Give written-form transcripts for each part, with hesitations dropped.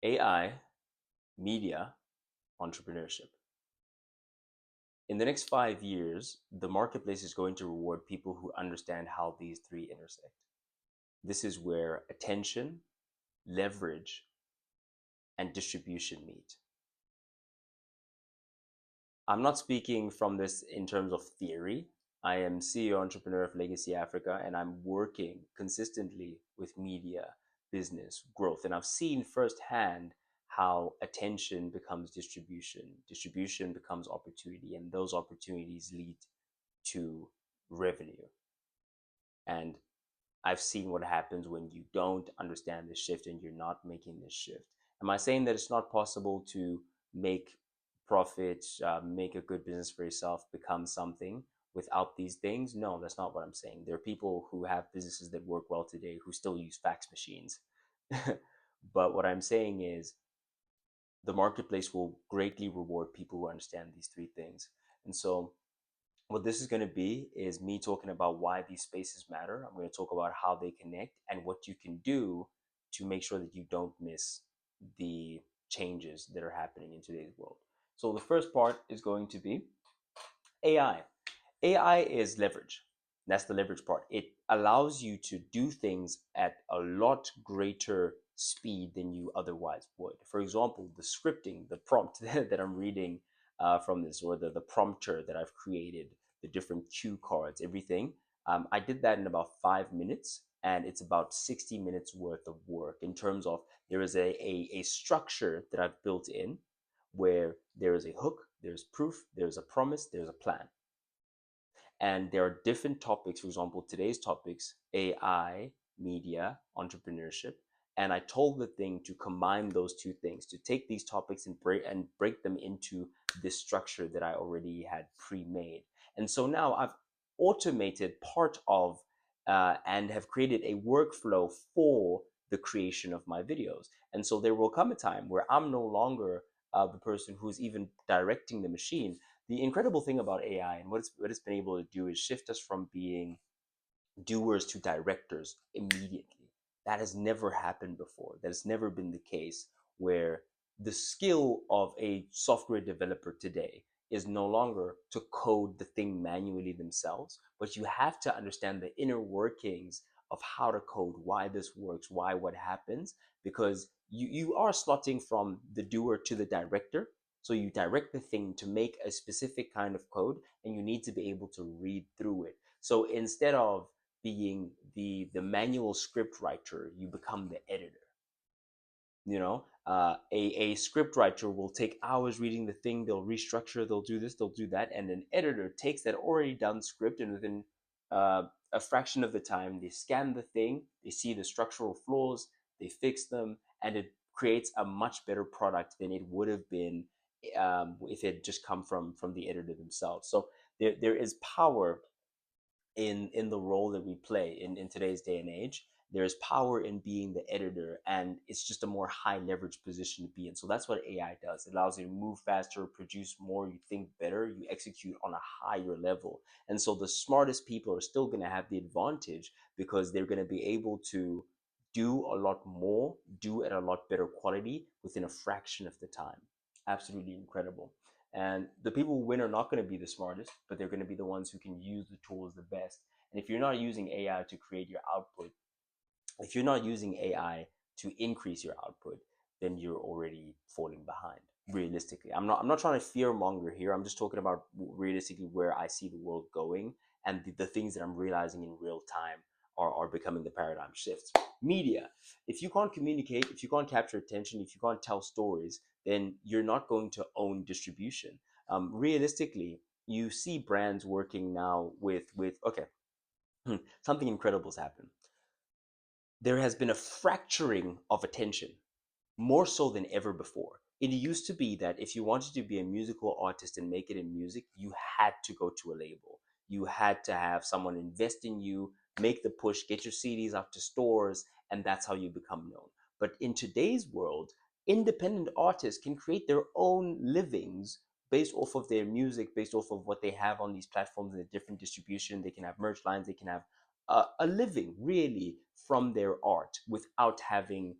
AI, media, entrepreneurship. In the next 5 years, the marketplace is going to reward people who understand how these three intersect. This is where attention, leverage, and distribution meet. I'm not speaking from this in terms of theory. I am CEO entrepreneur of Legacy Africa, and I'm working consistently with media, business, growth. And I've seen firsthand how attention becomes distribution, distribution becomes opportunity, and those opportunities lead to revenue. And I've seen what happens when you don't understand this shift and you're not making this shift. Am I saying that it's not possible to make profit, make a good business for yourself, become something without these things? No, that's not what I'm saying. There are people who have businesses that work well today who still use fax machines. But what I'm saying is the marketplace will greatly reward people who understand these three things. And so what this is going to be is me talking about why these spaces matter. I'm going to talk about how they connect and what you can do to make sure that you don't miss the changes that are happening in today's world. So the first part is going to be AI. AI is leverage. That's the leverage part. It allows you to do things at a lot greater speed than you otherwise would. For example, the scripting, the prompt that I'm reading from this, or the prompter that I've created, the different cue cards, everything. I did that in about 5 minutes, and it's about 60 minutes worth of work in terms of there is a structure that I've built in where there is a hook, there's proof, there's a promise, there's a plan, and there are different topics. For example, today's topics: AI, media, entrepreneurship. And I told the thing to combine those two things, to take these topics and break them into this structure that I already had pre-made. And so now I've automated part of and have created a workflow for the creation of my videos. And so there will come a time where I'm no longer the person who's even directing the machine. The incredible thing about AI and what it's been able to do is shift us from being doers to directors immediately. That has never happened before. That has never been the case, where the skill of a software developer today is no longer to code the thing manually themselves, but you have to understand the inner workings of how to code, why this works, why what happens, because you are slotting from the doer to the director. So you direct the thing to make a specific kind of code, and you need to be able to read through it. So instead of being the manual script writer, you become the editor. A script writer will take hours reading the thing, they'll restructure, they'll do this, they'll do that, and an editor takes that already done script, and within a fraction of the time they scan the thing, they see the structural flaws, they fix them, and it creates a much better product than it would have been if it had just come from the editor themselves. So there is power in the role that we play in today's day and age. There's power in being the editor, and it's just a more high leverage position to be in. So that's what AI does. It allows you to move faster, produce more, you think better, you execute on a higher level. And so the smartest people are still going to have the advantage because they're going to be able to do a lot more, do at a lot better quality within a fraction of the time. Absolutely incredible. And the people who win are not going to be the smartest, but they're going to be the ones who can use the tools the best. And if you're not using AI to create your output, if you're not using AI to increase your output, then you're already falling behind. Realistically, I'm not trying to fear monger here. I'm just talking about realistically where I see the world going, and the things that I'm realizing in real time are becoming the paradigm shifts. Media. If you can't communicate, if you can't capture attention, if you can't tell stories, then you're not going to own distribution. Realistically, you see brands working now with okay, something incredible has happened. There has been a fracturing of attention, more so than ever before. It used to be that if you wanted to be a musical artist and make it in music, you had to go to a label. You had to have someone invest in you, make the push, get your CDs out to stores, and that's how you become known. But in today's world, independent artists can create their own livings based off of their music, based off of what they have on these platforms and the different distribution. They can have merch lines, they can have a living really from their art without having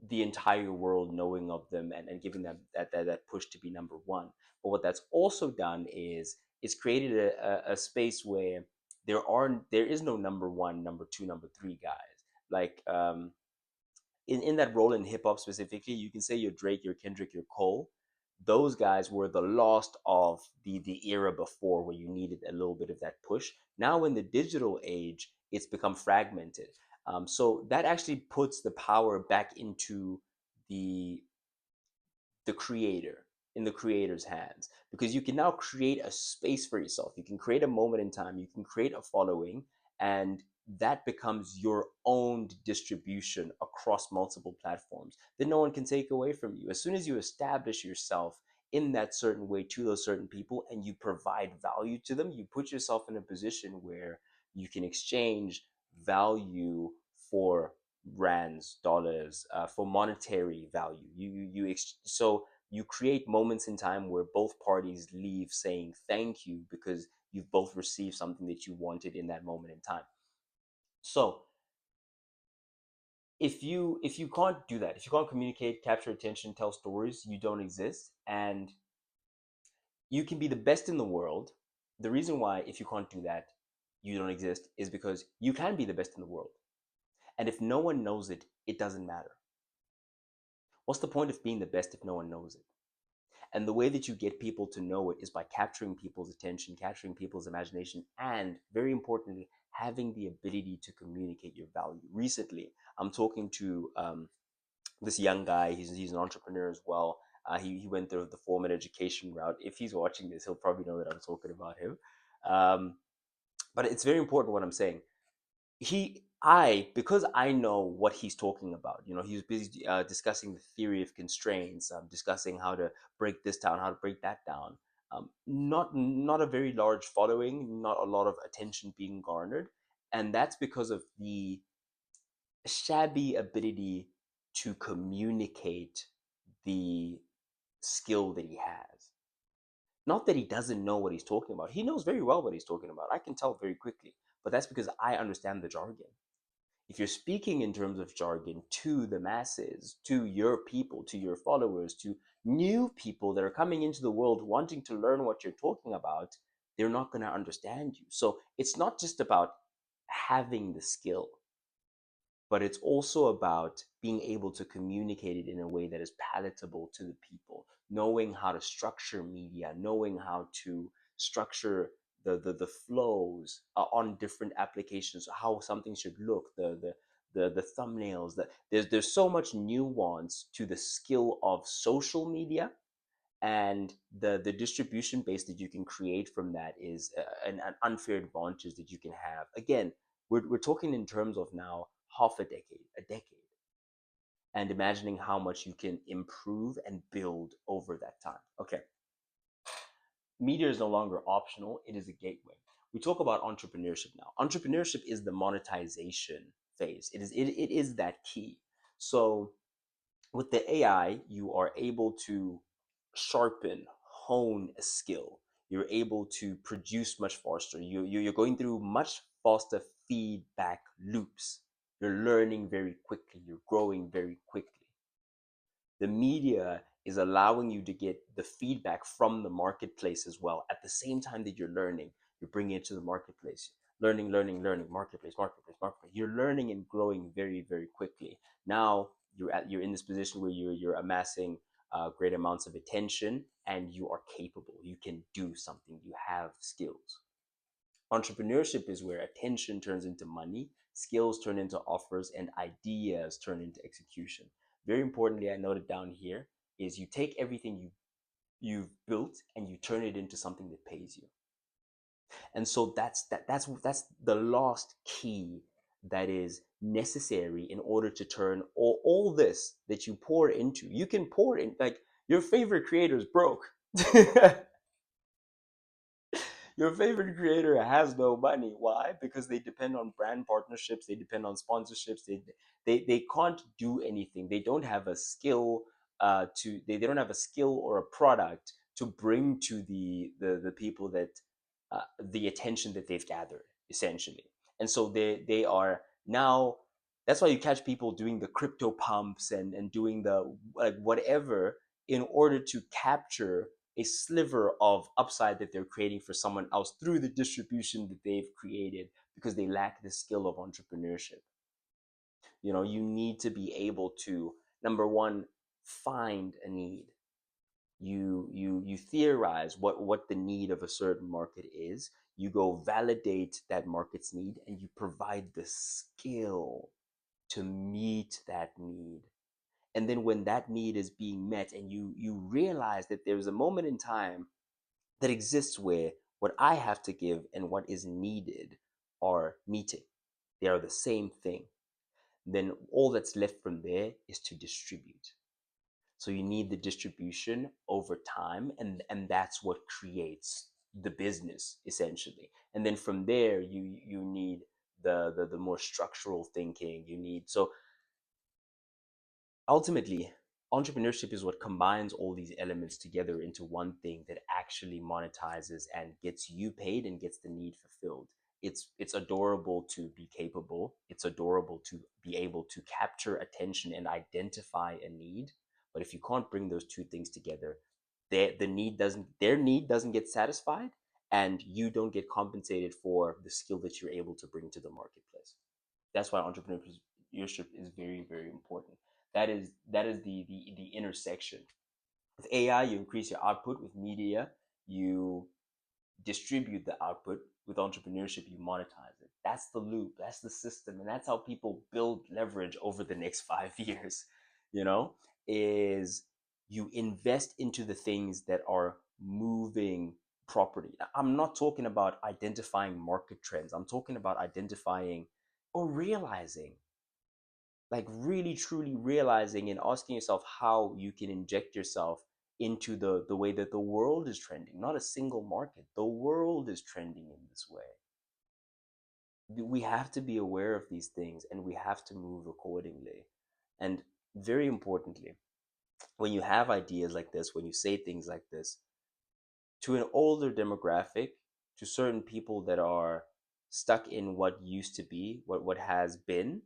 the entire world knowing of them, and giving them that push to be number one. But what that's also done is it's created a space where there is no number one, number two, number three guys. Like in that role in hip hop specifically, you can say you're Drake, you're Kendrick, you're Cole. Those guys were the lost of the era before, where you needed a little bit of that push. Now in the digital age, it's become fragmented. So that actually puts the power back into the the creator in the creator's hands, because you can now create a space for yourself. You can create a moment in time, you can create a following, and that becomes your own distribution across multiple platforms that no one can take away from you. As soon as you establish yourself in that certain way to those certain people, and you provide value to them, you put yourself in a position where you can exchange value for rands, dollars, for monetary value. So you create moments in time where both parties leave saying thank you, because you've both received something that you wanted in that moment in time. So if you can't do that, if you can't communicate, capture attention, tell stories, you don't exist. And you can be the best in the world. The reason why, if you can't do that, you don't exist, is because you can be the best in the world. And if no one knows it, it doesn't matter. What's the point of being the best if no one knows it? And the way that you get people to know it is by capturing people's attention, capturing people's imagination, and very importantly, having the ability to communicate your value. Recently, I'm talking to this young guy. He's an entrepreneur as well. He went through the formal education route. If he's watching this, he'll probably know that I'm talking about him. Um, but it's very important what I'm saying. Because I know what he's talking about. He was busy discussing the theory of constraints, discussing how to break this down, how to break that down. Not a very large following, not a lot of attention being garnered, and that's because of the shabby ability to communicate the skill that he has. Not that he doesn't know what he's talking about. He knows very well what he's talking about. I can tell very quickly, but that's because I understand the jargon. If you're speaking in terms of jargon to the masses, to your people, to your followers, to new people that are coming into the world wanting to learn what you're talking about, they're not going to understand you. So it's not just about having the skill, but it's also about being able to communicate it in a way that is palatable to the people, knowing how to structure media, knowing how to structure the flows on different applications, how something should look, the thumbnails. That there's so much nuance to the skill of social media, and the distribution base that you can create from that is an unfair advantage that you can have. Again, we're talking in terms of now half a decade, and imagining how much you can improve and build over that time. Okay, media is no longer optional, it is a gateway. We talk about entrepreneurship now. Entrepreneurship is the monetization phase. It is that key. So with the AI, you are able to sharpen, hone a skill. You're able to produce much faster. You're going through much faster feedback loops. You're learning very quickly. You're growing very quickly. The media is allowing you to get the feedback from the marketplace as well. At the same time that you're learning, you're bringing it to the marketplace. Learning, marketplace. You're learning and growing very, very quickly. Now you're in this position where you're amassing great amounts of attention, and you are capable. You can do something. You have skills. Entrepreneurship is where attention turns into money, skills turn into offers, and ideas turn into execution. Very importantly, I noted down here is you take everything you've built and you turn it into something that pays you. And so that's the last key that is necessary in order to turn all this that you pour into. You can pour in, like, your favorite creator is broke. Your favorite creator has no money. Why? Because they depend on brand partnerships, they depend on sponsorships, they can't do anything. They don't have a skill they don't have a skill or a product to bring to the people that the attention that they've gathered, essentially. And so they are now That's why you catch people doing the crypto pumps and doing the like whatever in order to capture a sliver of upside that they're creating for someone else through the distribution that they've created because they lack the skill of entrepreneurship. You need to be able to, number one, find a need. You theorize what the need of a certain market is. You go validate that market's need and you provide the skill to meet that need. And then when that need is being met and you realize that there's a moment in time that exists where what I have to give and what is needed are meeting, they are the same thing, then all that's left from there is to distribute. So you need the distribution over time, and that's what creates the business essentially. And then from there, you need the more structural thinking. You need, so ultimately, entrepreneurship is what combines all these elements together into one thing that actually monetizes and gets you paid and gets the need fulfilled. It's adorable to be capable. It's adorable to be able to capture attention and identify a need. But if you can't bring those two things together, their need doesn't get satisfied, and you don't get compensated for the skill that you're able to bring to the marketplace. That's why entrepreneurship is very, very important. That is the intersection. With AI, you increase your output. With media, you distribute the output. With entrepreneurship, you monetize it. That's the loop. That's the system, and that's how people build leverage over the next 5 years. You know, is you invest into the things that are moving property. I'm not talking about identifying market trends. I'm talking about identifying or realizing, like really truly realizing and asking yourself how you can inject yourself into the way that the world is trending. Not a single market, the world is trending in this way. We have to be aware of these things and we have to move accordingly. And very importantly, when you have ideas like this, when you say things like this to an older demographic, to certain people that are stuck in what used to be, what has been,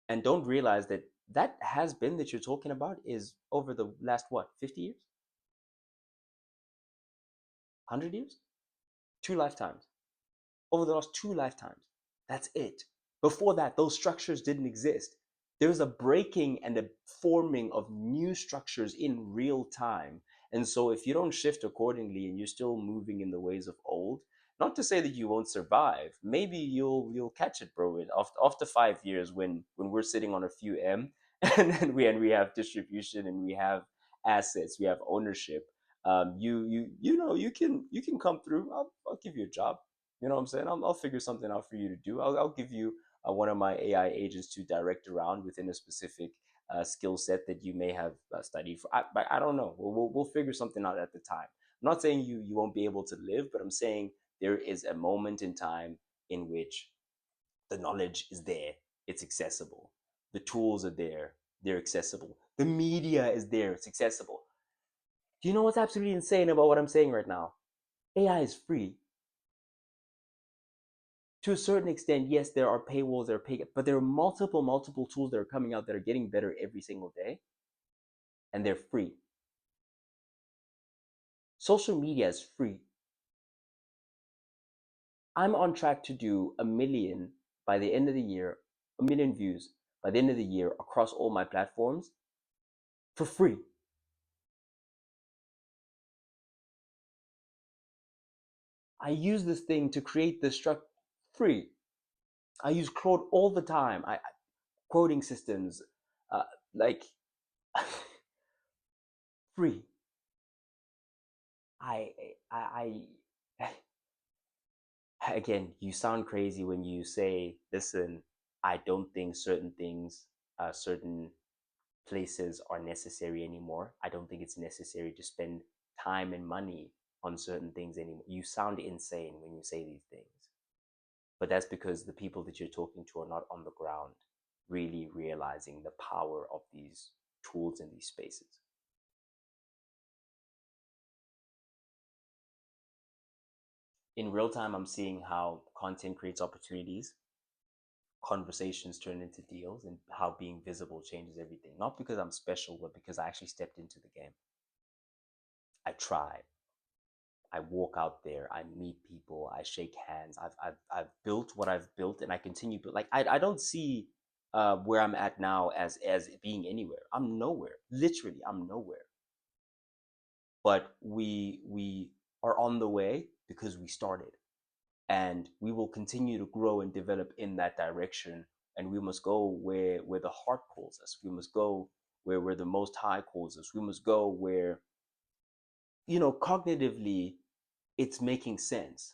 and don't realize that that has been that you're talking about is over the last what, 50 years, 100 years, two lifetimes, over the last two lifetimes. That's it. Before that, those structures didn't exist. There's a breaking and a forming of new structures in real time. And so if you don't shift accordingly and you're still moving in the ways of old, not to say that you won't survive, maybe you'll catch it, bro. After 5 years, when we're sitting on a few M, and we have distribution and we have assets, we have ownership. You can come through. I'll give you a job. You know what I'm saying? I'll figure something out for you to do. I'll give you one of my AI agents to direct around within a specific skill set that you may have studied for. I don't know. We'll figure something out at the time. I'm not saying you won't be able to live, but I'm saying there is a moment in time in which the knowledge is there. It's accessible. The tools are there. They're accessible. The media is there. It's accessible. Do you know what's absolutely insane about what I'm saying right now? AI is free. To a certain extent, yes, there are paywalls, but there are multiple tools that are coming out that are getting better every single day, and they're free. Social media is free. I'm on track to do 1 million by the end of the year, 1 million views by the end of the year across all my platforms for free. I use this thing to create the structure free. I use Claude all the time. I quoting systems, uh, like free. I, I again, you sound crazy when you say, listen, I don't think certain things, certain places are necessary anymore. I don't think it's necessary to spend time and money on certain things anymore. You sound insane when you say these things. But that's because the people that you're talking to are not on the ground really realizing the power of these tools in these spaces. In real time, I'm seeing how content creates opportunities. conversations turn into deals and how being visible changes everything. Not because I'm special, but because I actually stepped into the game. I tried. I walk out there, I meet people, I shake hands. I've built what I've built, and I continue. But like I don't see where I'm at now as being anywhere. I'm nowhere. Literally, I'm nowhere. But we are on the way because we started, and we will continue to grow and develop in that direction. And we must go where the heart calls us. We must go where the Most High calls us. We must go where cognitively it's making sense.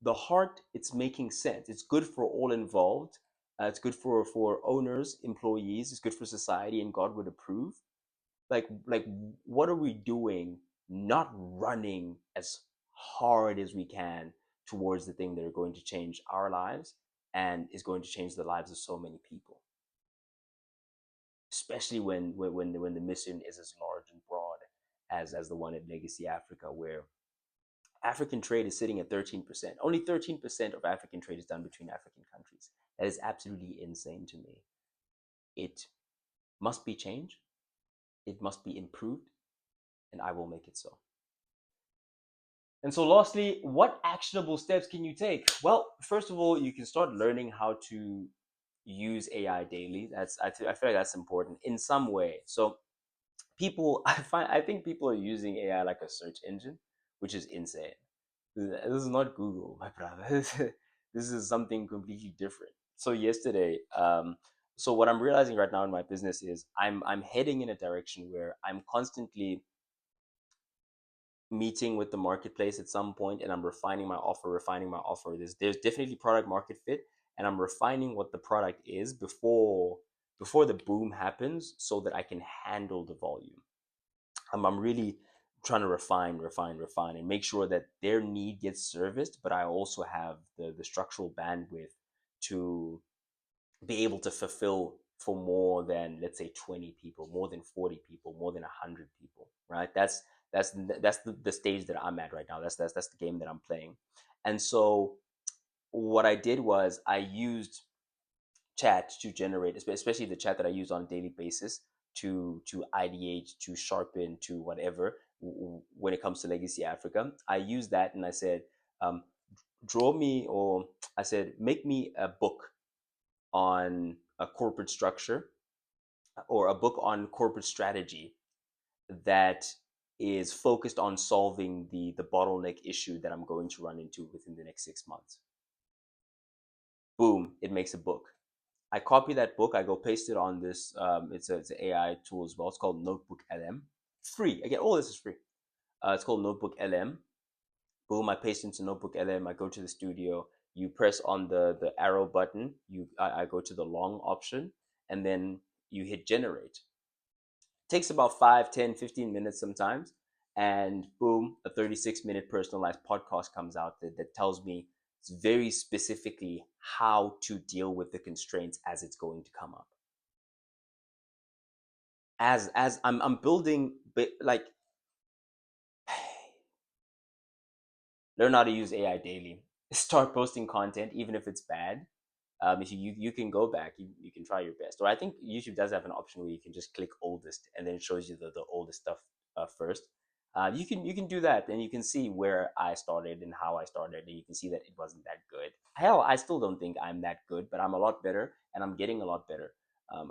The heart, it's making sense. It's good for all involved. It's good for owners, employees. It's good for society, and God would approve. Like what are we doing? Not running as hard as we can towards the thing that are going to change our lives and is going to change the lives of so many people. Especially when the mission is as large and broad as the one at Legacy Africa, where African trade is sitting at 13%. Only 13% of African trade is done between African countries. That is absolutely insane to me. It must be changed. It must be improved, and I will make it so. And so, lastly, what actionable steps can you take? Well, first of all, you can start learning how to use AI daily. I feel like that's important in some way. So, I think people are using AI like a search engine, which is insane. This is not Google, my brother. This is something completely different. So yesterday, so what I'm realizing right now in my business is I'm heading in a direction where I'm constantly meeting with the marketplace at some point, and I'm refining my offer. There's definitely product market fit, and I'm refining what the product is before the boom happens, so that I can handle the volume. I'm really trying to refine, and make sure that their need gets serviced, but I also have the structural bandwidth to be able to fulfill for more than, let's say, 20 people, more than 40 people, more than 100 people, right? That's the stage that I'm at right now. That's the game that I'm playing. And so what I did was I used chat to generate, especially the chat that I use on a daily basis, to ideate, to sharpen, to whatever. When it comes to Legacy Africa, I use that, and I said, um, draw me, or I said, make me a book on a corporate structure, or a book on corporate strategy that is focused on solving the bottleneck issue that I'm going to run into within the next 6 months. Boom, it makes a book. I copy that book, I go paste it on this. It's an AI tool as well. It's called Notebook LM. Free. Again, all this is free. It's called Notebook LM. Boom, I paste into Notebook LM. I go to the studio. You press on the arrow button. I go to the long option, and then you hit generate. It takes about 5, 10, 15 minutes sometimes. And boom, a 36-minute personalized podcast comes out that tells me very specifically how to deal with the constraints as it's going to come up. As I'm building, like, learn how to use AI daily. Start posting content, even if it's bad. If you can go back, you can try your best. Or I think YouTube does have an option where you can just click oldest, and then it shows you the oldest stuff first. You can do that, and you can see where I started and how I started, and you can see that it wasn't that good. Hell, I still don't think I'm that good, but I'm a lot better, and I'm getting a lot better.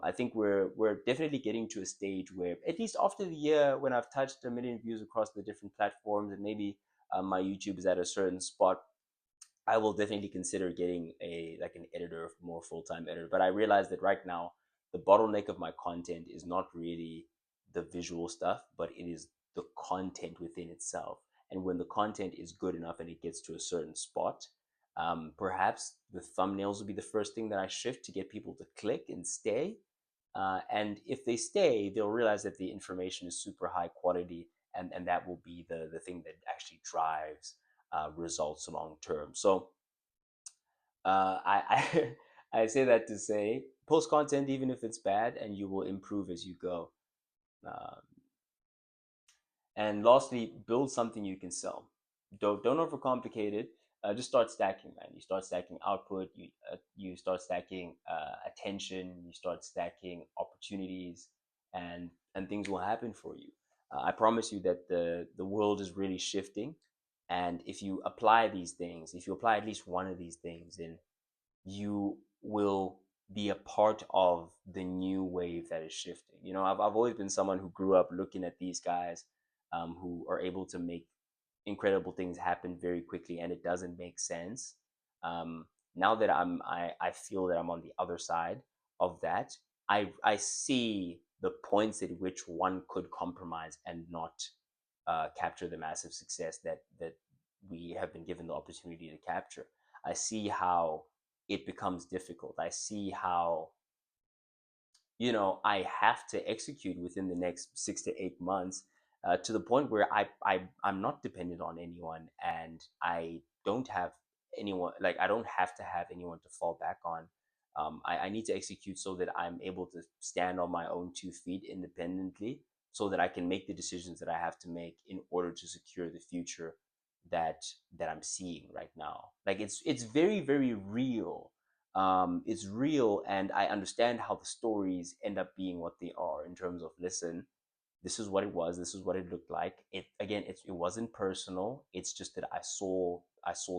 I think we're definitely getting to a stage where, at least after the year when I've touched 1 million views across the different platforms, and maybe my YouTube is at a certain spot, I will definitely consider getting an editor, more full-time editor. But I realize that right now the bottleneck of my content is not really the visual stuff, but it is the content within itself. And when the content is good enough and it gets to a certain spot, perhaps the thumbnails will be the first thing that I shift to get people to click and stay. And if they stay, they'll realize that the information is super high quality, and that will be the thing that actually drives results long term. So I I say that to say, post content even if it's bad, and you will improve as you go. Um, and lastly, build something you can sell. Don't overcomplicate it. just start stacking, man. You start stacking output. You start stacking attention. You start stacking opportunities, and things will happen for you. I promise you that the world is really shifting, and if you apply these things, if you apply at least one of these things, then you will be a part of the new wave that is shifting. You know, I've always been someone who grew up looking at these guys who are able to make incredible things happen very quickly, and it doesn't make sense. Now that I feel that I'm on the other side of that, I see the points at which one could compromise and not capture the massive success that we have been given the opportunity to capture. I see how it becomes difficult. I see how, you know, I have to execute within the next 6 to 8 months, to the point where I'm not dependent on anyone, and I don't have anyone, like I don't have to have anyone to fall back on. I need to execute so that I'm able to stand on my own 2 feet independently, so that I can make the decisions that I have to make in order to secure the future that I'm seeing right now. Like it's very, very real. It's real, and I understand how the stories end up being what they are, in terms of, listen, this is what it was, this is what it looked like. It again, it wasn't personal. It's just that I saw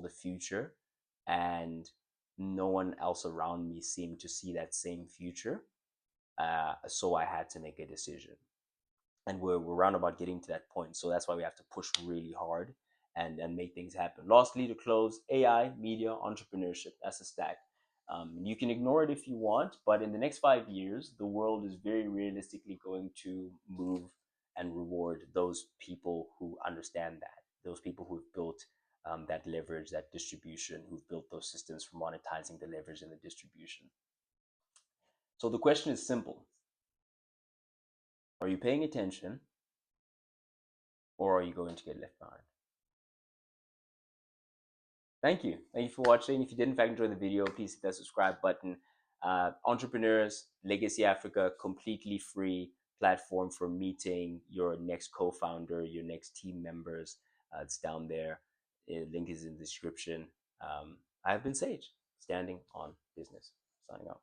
the future, and no one else around me seemed to see that same future. So I had to make a decision, and we're round about getting to that point. So that's why we have to push really hard and make things happen. Lastly, to close, AI, media, entrepreneurship. That's a stack. You can ignore it if you want, but in the next 5 years, the world is very realistically going to move and reward those people who understand that, those people who've built that leverage, that distribution, who've built those systems for monetizing the leverage and the distribution. So the question is simple: are you paying attention, or are you going to get left behind? Thank you. Thank you for watching. If you did in fact enjoy the video, please hit that subscribe button. Entrepreneurs, Legacy Africa, completely free platform for meeting your next co-founder, your next team members. It's down there. Link is in the description. I've been Sage, standing on business. Signing out.